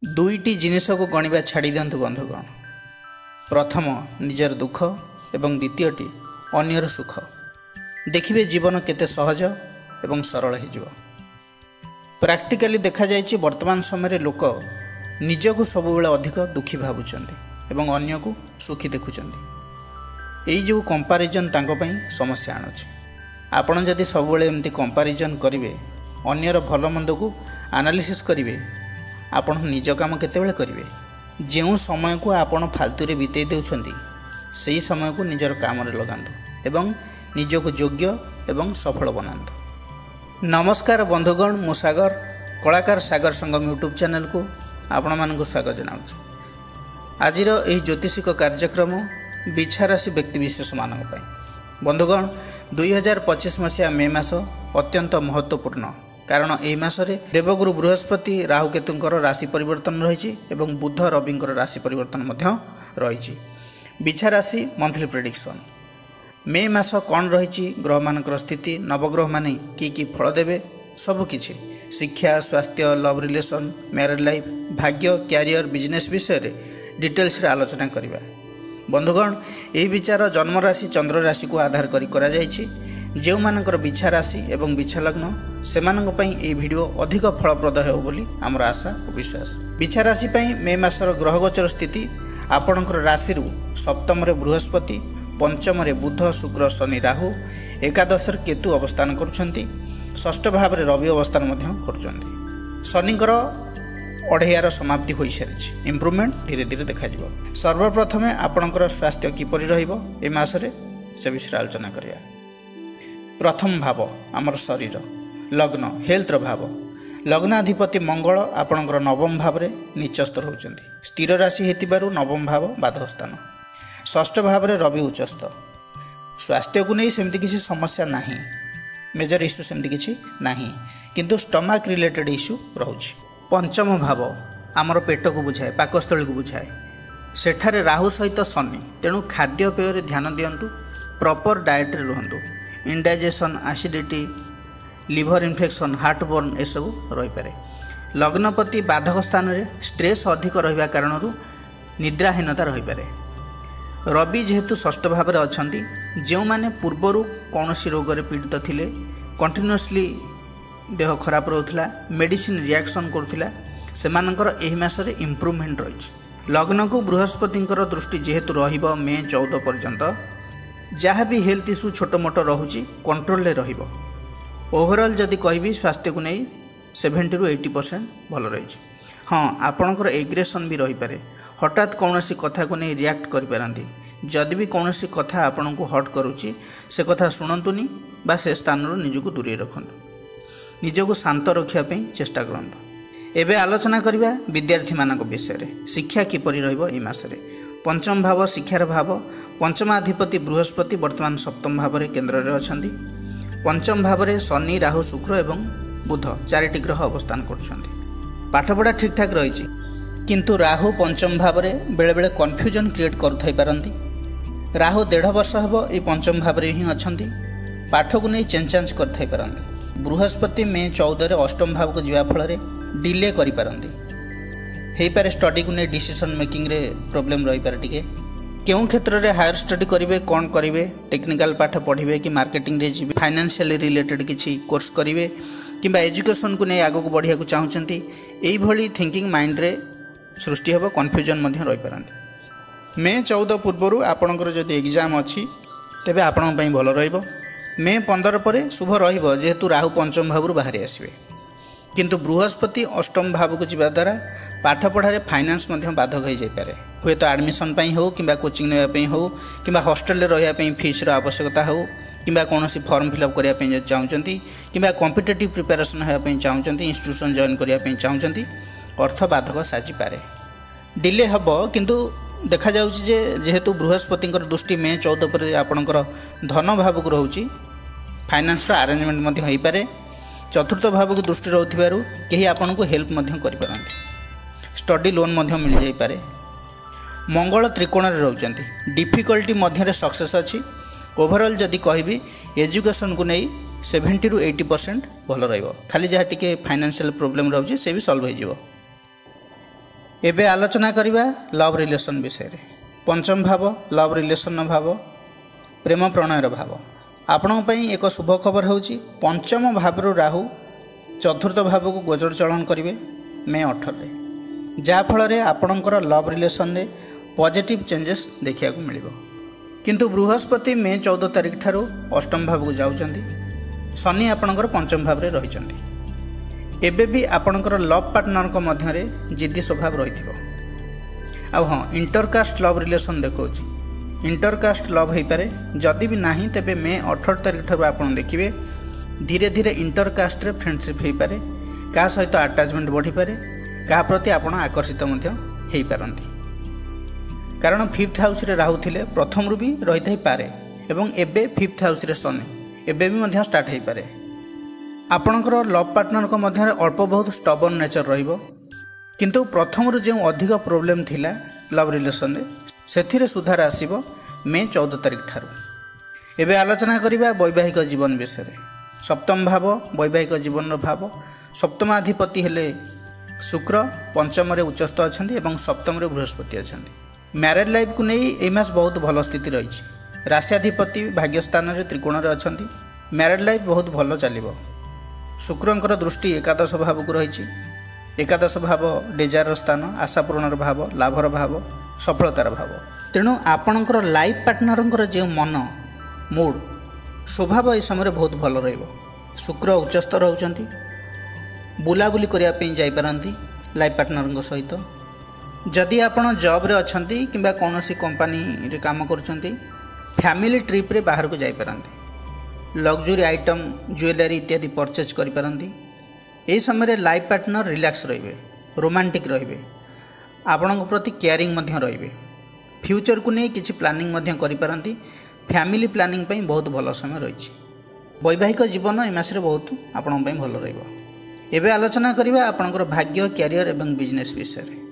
दुईटी जिनिस को गणिबा छाड़ी दियंतु बंधुगण। प्रथम निजर दुख एवं द्वितीयटी अन्यर सुख। देखिए जीवन केते सहज एवं सरल हो। प्रैक्टिकली देखा जायछि वर्तमान समय लोक निजको सबुबेले अधिक दुखी भावुचंदी एवं अन्य को सुखी देखुचंदी। एई जो कंपैरिजन तांको पई समस्या आनुछि। आपण जदि सबुबेले एमती कंपैरिजन करिवे, अन्यर भल मंद को एनालिसिस करिवे, आपण निज काम केतेबेले करिवे। जो समय को आपण फालतू रे बितेई देउछंदी सेही समय को निजर काम रे लगांतु एवं निजको योग्य एवं सफल बनांतु। नमस्कार बंधुगण, मु सागर कलाकार सागर संगम यूट्यूब चैनल को आपण मानकु स्वागत जनाउछि। आजिर एही ज्योतिषिक कार्यक्रम बिछा राशि व्यक्तिविशेष मानक पई। बंधुगण 2025 मसीहा मे मास अत्यंत महत्वपूर्ण, कारण एही मासरे देवगुरु बृहस्पति राहु केतुंकर राशि परिवर्तन रही एवं बुध रविंकर राशि परिवर्तन मध्य रही। बिछा राशि मंथली प्रेडिक्शन मे मास कौन रही, ग्रह मानकर स्थिति, नवग्रह माने की फल देवे, सबकिछि शिक्षा, स्वास्थ्य, लव रिलेशन, मैरिड लाइफ, भाग्य, क्यारियर, बिजनेस विषय डिटेल्स रे आलोचना करिबा। बंधुगण यही विचार जन्म राशि चंद्र राशि को आधार करा जायछि। जो मानकर बिछा राशि एवं बिछा लग्न सेमानक पई ए वीडियो अधिक फलप्रद हो बोली आमर आशा और विश्वास। बिछा राशि पई मे मासर ग्रहगोचर स्थिति आपणकर राशि सप्तम रे बृहस्पति, पंचम रे बुध शुक्र शनि राहु, एकादश रे केतु अवस्थान करुछंती, षष्ठ भाव रे रवि अवस्थान मध्य करुछंती। शनिकर अढ़ेयार समाप्ति हो सारी, इम्प्रूवमेंट धीरे धीरे देखा जिवो। सर्वप्रथम आपणकर स्वास्थ्य किपरि रहिबो ए मासरे से विषय आलोचना करिया। प्रथम भाव आमर शरीर, लग्न हेल्थर भाव। लग्नाधिपति मंगल आपणकर नवम भाव रे नीचस्थ होउचंती। स्थिर राशि हेतिबारु नवम भाव बाधक स्थान। षष्ठ भाव रे रवि उच्चस्थ। स्वास्थ्य को नहीं सेमती किसी समस्या नहीं, मेजर इश्यू सेमती किसी नहीं, किंतु स्टमक रिलेटेड इश्यू रहुछि। पंचम भाव आमर पेट को बुझाए, पाकस्थली को बुझाए। सेठारे राहु सहित शनि, तेणु खाद्यपेय रे ध्यान दियंतु, प्रॉपर डाएट रे रहंतु। Indigestion, acidity, liver infection, heartburn ए सब रही पारे। लग्नपति बाधक स्थान रे स्ट्रेस अधिक रहिबा कारणरू निद्राहीनता रही पारे। रवि जेहेतु षष्ठ भाव रे अछंती, जो माने पूर्वरु कौनसी रोग रे पीड़ित थिले, कंटिन्यूअसली देह खराब रहउथला, मेडिसिन रिएक्शन करुथला, सेमानकर एही मासरे इम्प्रूवमेंट रही। लग्न को बृहस्पतिंकर दृष्टि जेहेतु रहिबो मे 14 पर्यंत, जहाँ भी हेल्थ इश्यू छोट मोट रोचे कंट्रोल रे रहिबो। ओवरऑल जदि कहबी स्वास्थ्य को नहीं 70 ରୁ 80% भल रही। हाँ, आपणकर एग्रेसन भी रही पारे। हठात कौनसी कथा को नहीं रिएक्ट करि पारंती। जदि भी कौनसी कथा आपन को हट करूची, से कथा सुनंतुनी बा से स्थान रो निजको दूरी रखंतु। निजको शांत रखिया पे चेष्टा करंतु। एबे आलोचना करिबा विद्यार्थी मानक विषय रे। शिक्षा किपरि रहइबो ए मासरे। पंचम भाव शिक्षार भाव। पंचमाधिपति बृहस्पति वर्तमान सप्तम भाव रे केंद्र रे अछंती। पंचम भाव रे शनि, राहु, शुक्र एवं बुध चारिटी ग्रह अवस्थान करुछंती। पाठपढ़ा ठीक ठाक रही, किंतु राहु पंचम भाव रे बेले बेले कन्फ्यूजन क्रिएट करुथाई पारंती। राहु 1.5 वर्ष हबो ए पंचम भाव रे ही अछंती, पाठ को नहीं चेंज करथाई पारंती। बृहस्पति मे 14 रे अष्टम भाव को जिवा फल रे डिले करि पारंती। हेई पारे स्टडी को नहीं डिसीजन मेकिंग रे प्रॉब्लम रही पारे। टिके केउं क्षेत्र रे हायर स्टडी करिवे, कोन करिवे, टेक्निकल पाठ पढ़िवे कि मार्केटिंग रे जिवे, फाइनेंशियल रिलेटेड किछि कोर्स करिवे किंबा एजुकेशन को नहीं आगो को बढ़िया को चाहुचंती, एई भली थिंकिंग माइंड रे सृष्टि हेबो, कन्फ्यूजन मध्य रही पारंती। मे 14 पूर्वरु आपणकर जदि एग्जाम अछि तेबे आपन पई भलो रहइबो। मे 15 परे शुभ रहिबो, जेहेतु राहु पंचम भाव रु बाहरी आसीबे, किंतु बृहस्पति अष्टम भाव को जिबा द्वारा पाठ पढ़ारे फाइनेंस मध्य बाधक हो जाय पारे। हुए तो एडमिशन पई हो किंबा कोचिंग नेबा पई हो किंबा हॉस्टल रे रहिया पई फीस रो आवश्यकता हो किंबा कोनोसी फॉर्म फिलअप करिया पई चाहुचंती किंबा कॉम्पिटिटिव प्रिपरेशन होया पई चाहुचंती, इंस्टीट्यूशन जॉइन करिया पई चाहुचंती, अर्थ बाधक साजी पारे। डिले हबो, किंतु देखा जाउची जे जेहेतु बृहस्पतिंकर दृष्टि मे 14 पर आपणकर धन भाव को रहउची, फाइनेंस रो अरेंजमेंट मध्य होई पारे। चतुर्थ भाव को दृष्टि रहउथिबारु केही आपन को हेल्प मध्य करि पारंती। स्टडी लोन मध्य मिल जाई पारे। मंगल त्रिकोण रे रहउचंती, डिफिकल्टी मध्य रे सक्सेस अछि। ओवरऑल जदि कहबी एजुकेशन को नहीं 70 ରୁ 80% भल रहिबो। खाली जहाँ टिके फाइनेंशियल प्रॉब्लम रहउची से भी सॉल्व हो जिवो। एबे आलोचना करिबा लव रिलेशन विषय रे। पंचम भाव लव रिलेशन भाव, प्रेम प्रणयर भाव। आपन पई एक शुभ खबर होची, पंचम भाव राहु चतुर्थ भाव को गोचर चलन करिवे मे 18 रे, जा फल रे आपणकर लव रिलेशन रे पॉजिटिव चेंजेस देखिया को मिलिबो। किंतु बृहस्पति मे 14 तारिख ठारू अष्टम भाव को जाउचंदी, शनि आपणकर पंचम भाव रे रहिचंदी। एबे भी आपणकर लव पार्टनर को मध्य रे जिद्दी स्वभाव रहिथिबो। आ हाँ, इंटरकास्ट लव रिलेशन देखौची, इंटरकास्ट लव हो पारे, जदि भी नहीं तेबे मे 18 तारिख ठारू आपन देखिबे धीरे धीरे इंटरकास्ट रे फ्रेंडशिप हो पारे, का सहित अटैचमेंट बढ़ी पारे, का प्रति आपन आकर्षित मध्य हेई पारंती। कारण 5th हाउस रे राहु थिले प्रथम रु भी रहि थाई पारे एवं एबे 5th हाउस रे शनि एबे भी मध्य स्टार्ट हो पारे। आपणकर लव पार्टनर को मध्य अल्प बहुत स्टबर्न नेचर रहिबो, किंतु प्रथम रु जो अधिक प्रोब्लेम थिला लव रिलेशन रे सेथिरे सुधार आसीबो मे 14 तारिख ठारू। एबे आलोचना करिबा वैवाहिक जीवन विषय रे। सप्तम भाव वैवाहिक जीवन रो भाव, सप्तमाधिपति हेले शुक्र, पंचम रे उच्चस्थ अछंती एवं सप्तम रे बृहस्पति अछंती। मैरिज लाइफ को नहीं एई मास बहुत भल स्थिति रही। राशियाधिपति भाग्यस्थान रे त्रिकोण रे अछंती, मैरिज लाइफ बहुत भल चलिबो। शुक्रंकर दृष्टि एकादश भाव को रही। एकादश भाव डिजायर स्थान, आशा पूरण भाव, लाभर भाव, सफलतार भाव। तेणु आपणकर लाइफ पार्टनर जो मन मूड स्वभाव ये समय बहुत भल रहिबो। शुक्र उच्चस्थ रहउचंती, बुलाबुली करिया पे जाई पारंती लाइफ पार्टनर सहित। जदि आपण जॉब रे अछंती किंबा कोनोसी कंपनी रे काम करछंती, फैमिली ट्रिप रे बाहर को जाई पारंती, लग्जरी आइटम ज्वेलरी इत्यादि परचेज करि पारंती। एही समय लाइफ पार्टनर रिलैक्स रहिबे, रोमांटिक रहिबे, आपणक प्रति केयरिंग मध्य रहिबे। फ्यूचर को नहीं किछि प्लानिंग मध्य करि पारंती। फैमिली प्लानिंग पई बहुत भल समय रही। वैवाहिक जीवन ए मास रे बहुत आपन पई भल रहिबो। एबे आलोचना करिबा आपणकर भाग्य, कैरियर एवं बिजनेस विषय रे।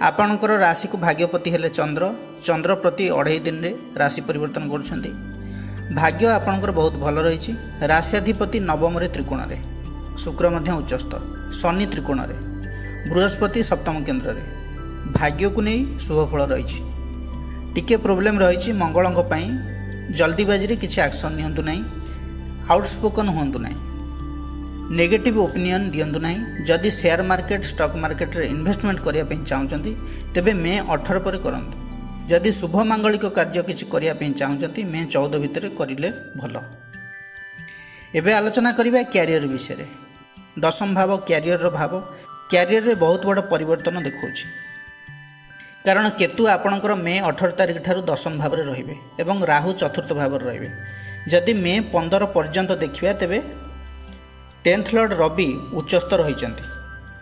आपणकर राशि को भाग्यपति हेले चंद्र, चंद्र प्रति 2.5 दिन रे राशि परिवर्तन करछंती। भाग्य आपणकर बहुत भल रही। राशियाधिपति नवम रे त्रिकोण रे, शुक्र मध्य उच्चस्थ, शनि त्रिकोण रे, बृहस्पति सप्तम केंद्र रे। भाग्य को नहीं शुभ फल रही। टिके प्रोब्लेम रही मंगलंग पई, जल्दीबाजी रे किछि एक्शन नियंतु नहीं, आउटस्पोकन होंतु नहीं, नेगेटिव ओपिनियन दियंतु नहीं। जदि शेयर मार्केट स्टॉक मार्केट रे इन्वेस्टमेंट करिया पई चाहुचंती तेबे मे 18 पर करंतु। जदि शुभ मांगलिक कार्य किछि करिया पई चाहुचंती मे 14 भितर करिले भलो। एबे आलोचना करिबा कैरियर विषय रे। दशम भाव कैरियर रो भाव, कैरियर रे बहुत बड़ परिवर्तन देखौछि। कारण केतु आपणकर मे 18 तारिख ठारू दशम भाव रे रहिबे एवं राहु चतुर्थ भाव रे रहिबे। जदि मे 15 पर्यंत देखिबा तेबे 10th लॉर्ड रवि उच्चस्थ रहिचंती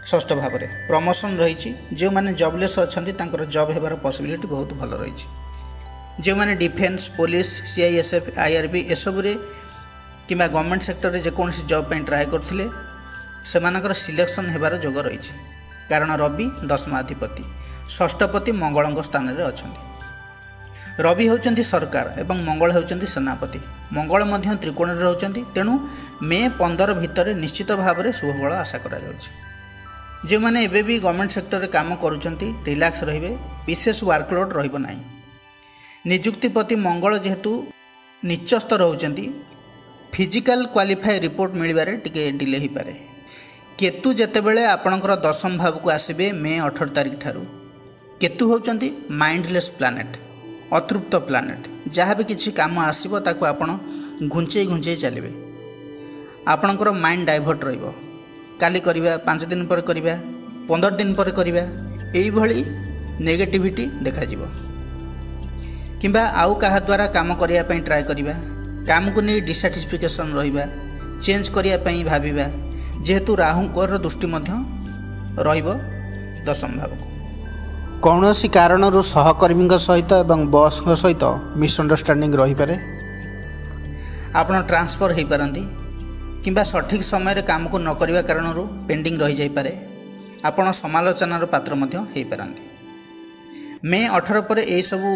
षष्ठ भाव रे। प्रमोशन रही। जो माने जॉबलेस अछंती तांकर जॉब हेबार पॉसिबिलिटी बहुत भल रही। जो माने डिफेन्स, पुलिस, CISF, IRB एसबु रे किंबा गवर्नमेंट सेक्टर रे जेकोसी जॉब पे ट्राए करथिले सेमानकर सिलेक्शन हेबार जोग रही। कारण रवि दशमाधिपति, षष्ठपति मंगलंग स्थान रे अछंती। रवि होचंती सरकार एवं मंगल होचंती सेनापति। मंगल मध्य त्रिकोण रे रहउचंती। तेणु मे 15 भितर निश्चित भाव में शुभ फल आशा करा जाउछि। जो मैंने एबे भी गवर्नमेंट सेक्टर रे काम करुचंती रिलैक्स रहिबे, विशेष वर्कलोड रहिबो नाही। नियुक्तिपति मंगल जेहेतु निचस्थ रहउचंती, फिजिकल क्वालिफाई रिपोर्ट मिलबारे टिके डिले ही पारे। केतु जेतेबेले आपणकर दशम भाव को आसीबे मे 18 तारिख ठारू, केतु होचंती माइंडलेस प्लानेट, अतृप्त प्लानेट। जहाँ भी किसी काम आसीबो ताको आपण घुंचेई घुंचेई चलिबे, आपणकर माइंड डाइवर्ट रहिबो। काली करिबा, 5 दिन पर करिबा, 15 दिन पर करिबा, एई भली नेगेटिविटी देखा जिवो। किंबा आउ कहा द्वारा काम करिया पई ट्राई करिबा, काम को नहीं डिसैटिस्फिकेशन रहिबा, चेंज करिया पई भाबिबा। जेहेतु राहुंकर दृष्टि मध्य रहिबो दशम भाव को। कौनसी कारणरू सहकर्मी सहित एवं बॉस सहित मिसअंडरस्टैंडिंग रही पारे। आपण ट्रांसफर हो पारती किंबा सठिक समय काम को न करने कारण पेंडिंग रही जाई पारे। आपण समालोचनार पात्र मध्य हो पारती। मे 18 पर यही सबू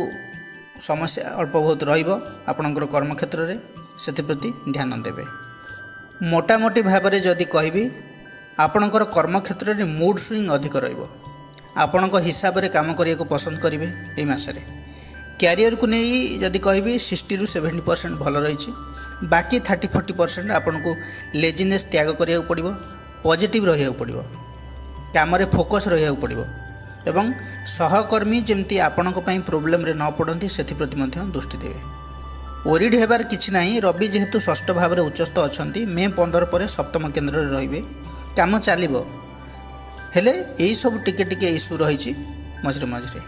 समस्या अल्प बहुत रहिबो आपणकर कर्मक्षेत्र रे, सेप्रति ध्यान देवे। मोटामोटी भाव में जदि कहबी आपणकर कर्मक्षेत्र रे मूड स्विंग अधिक रहिबो। ଆପଣଙ୍କ ହିସାବରେ କାମ କରିବାକୁ ପସନ୍ଦ କରିବେ ଏହି ମାସରେ। କ୍ୟାରିୟରକୁ ନେଇ ଯଦି କହିବି 60 ରୁ 70% ଭଲ ରହିଛି। ବାକି 30-40% ଆପଣଙ୍କୁ ଲେଜିନେସ୍ ତ୍ୟାଗ କରିବାକୁ ପଡ଼ିବ, ପଜିଟିଭ୍ ରହିବାକୁ ପଡ଼ିବ, କାମରେ ଫୋକସ୍ ରହିବାକୁ ପଡ଼ିବ ଏବଂ ସହକର୍ମୀ ଯେମିତି ଆପଣଙ୍କ ପାଇଁ ପ୍ରୋବ୍ଲେମରେ ନ ପଡ଼ନ୍ତି ସେଥିପ୍ରତି ମଧ୍ୟ ଦୃଷ୍ଟି ଦେବେ। ଓରିଡ୍ ହେବାର କିଛି ନାହିଁ। ରବି ଯେହେତୁ ଷଷ୍ଠ ଭାବରେ ଉଚ୍ଚସ୍ଥ ଅଛନ୍ତି, ମେ 15 ପରେ ସପ୍ତମ କେନ୍ଦ୍ରରେ ରହିବେ। କାମ ଚାଲିବ, ହେଲେ ଏଇସବୁ ଟିକେ ଟିକେ ଇସ୍ୟୁ ରହିଛି ମଝିରେ ମଝିରେ।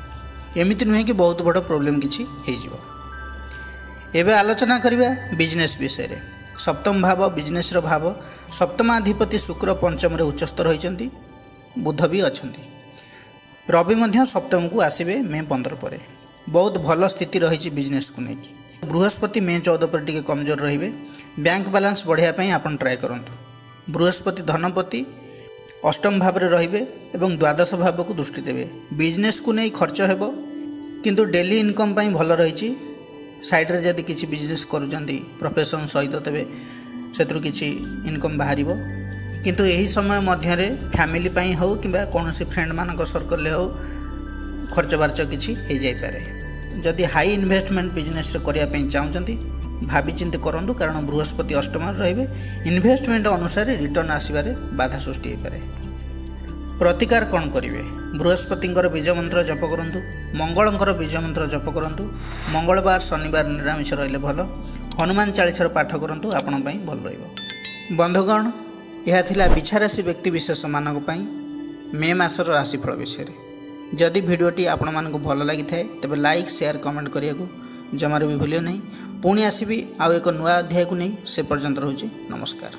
ଏମିତି ନୁହେଁ କି ବହୁତ ବଡ଼ ପ୍ରୋବ୍ଲେମ୍ କିଛି ହେଇଯିବ। ଏବେ ଆଲୋଚନା କରିବା ବିଜନେସ୍ ବିଷୟରେ। ସପ୍ତମ ଭାବ ବିଜନେସ୍ର ଭାବ। ସପ୍ତମାଧିପତି ଶୁକ୍ର ପଞ୍ଚମରେ ଉଚ୍ଚସ୍ଥ ରହିଛନ୍ତି, ବୁଧ ବି ଅଛନ୍ତି। ରବି ମଧ୍ୟ ସପ୍ତମକୁ ଆସିବେ ମେ 15 ପରେ। ବହୁତ ଭଲ ସ୍ଥିତି ରହିଛି ବିଜନେସ୍କୁ ନେଇକି। ବୃହସ୍ପତି ମେ 14 ପରେ ଟିକେ କମଜୋର ରହିବେ। ବ୍ୟାଙ୍କ ବାଲାନ୍ସ ବଢ଼ାଇବା ପାଇଁ ଆପଣ ଟ୍ରାଏ କରନ୍ତୁ। ବୃହସ୍ପତି ଧନପତି ଅଷ୍ଟମ ଭାବରେ ରହିବେ ଏବଂ ଦ୍ୱାଦଶ ଭାବକୁ ଦୃଷ୍ଟି ଦେବେ। ବିଜନେସ୍କୁ ନେଇ ଖର୍ଚ୍ଚ ହେବ, କିନ୍ତୁ ଡେଲି ଇନକମ୍ ପାଇଁ ଭଲ ରହିଛି। ସାଇଡ଼୍ରେ ଯଦି କିଛି ବିଜନେସ୍ କରୁଛନ୍ତି ପ୍ରଫେସନ୍ ସହିତ, ତେବେ ସେଥିରୁ କିଛି ଇନକମ୍ ବାହାରିବ। କିନ୍ତୁ ଏହି ସମୟ ମଧ୍ୟରେ ଫ୍ୟାମିଲି ପାଇଁ ହେଉ କିମ୍ବା କୌଣସି ଫ୍ରେଣ୍ଡମାନଙ୍କ ସର୍କଲରେ ହେଉ ଖର୍ଚ୍ଚ ବାର୍ଚ୍ଚ କିଛି ହେଇଯାଇପାରେ। ଯଦି ହାଇ ଇନଭେଷ୍ଟମେଣ୍ଟ ବିଜନେସ୍ରେ କରିବା ପାଇଁ ଚାହୁଁଛନ୍ତି ଭାବିଚିନ୍ତି କରନ୍ତୁ, କାରଣ ବୃହସ୍ପତି ଅଷ୍ଟମରେ ରହିବେ। ଇନଭେଷ୍ଟମେଣ୍ଟ ଅନୁସାରେ ରିଟର୍ନ ଆସିବାରେ ବାଧା ସୃଷ୍ଟି ହୋଇପାରେ। ପ୍ରତିକାର କ'ଣ କରିବେ? ବୃହସ୍ପତିଙ୍କର ବୀଜ ମନ୍ତ୍ର ଜପ କରନ୍ତୁ, ମଙ୍ଗଳଙ୍କର ବୀଜ ମନ୍ତ୍ର ଜପ କରନ୍ତୁ। ମଙ୍ଗଳବାର ଶନିବାର ନିରାମିଷ ରହିଲେ ଭଲ। ହନୁମାନ ଚାଳିଶାର ପାଠ କରନ୍ତୁ, ଆପଣଙ୍କ ପାଇଁ ଭଲ ରହିବ। ବନ୍ଧୁଗଣ, ଏହା ଥିଲା ବିଛାରାଶି ବ୍ୟକ୍ତିବିଶେଷମାନଙ୍କ ପାଇଁ ମେ ମାସର ରାଶିଫଳ ବିଷୟରେ। ଯଦି ଭିଡ଼ିଓଟି ଆପଣମାନଙ୍କୁ ଭଲ ଲାଗିଥାଏ ତେବେ ଲାଇକ୍, ସେୟାର, କମେଣ୍ଟ କରିବାକୁ ଜମାରୁ ବି ଭୁଲିବେ ନାହିଁ। ପୁଣି ଆସିବି ଆଉ ଏକ ନୂଆ ଅଧ୍ୟାୟକୁ ନେଇ। ସେ ପର୍ଯ୍ୟନ୍ତ ରହୁଛି ନମସ୍କାର।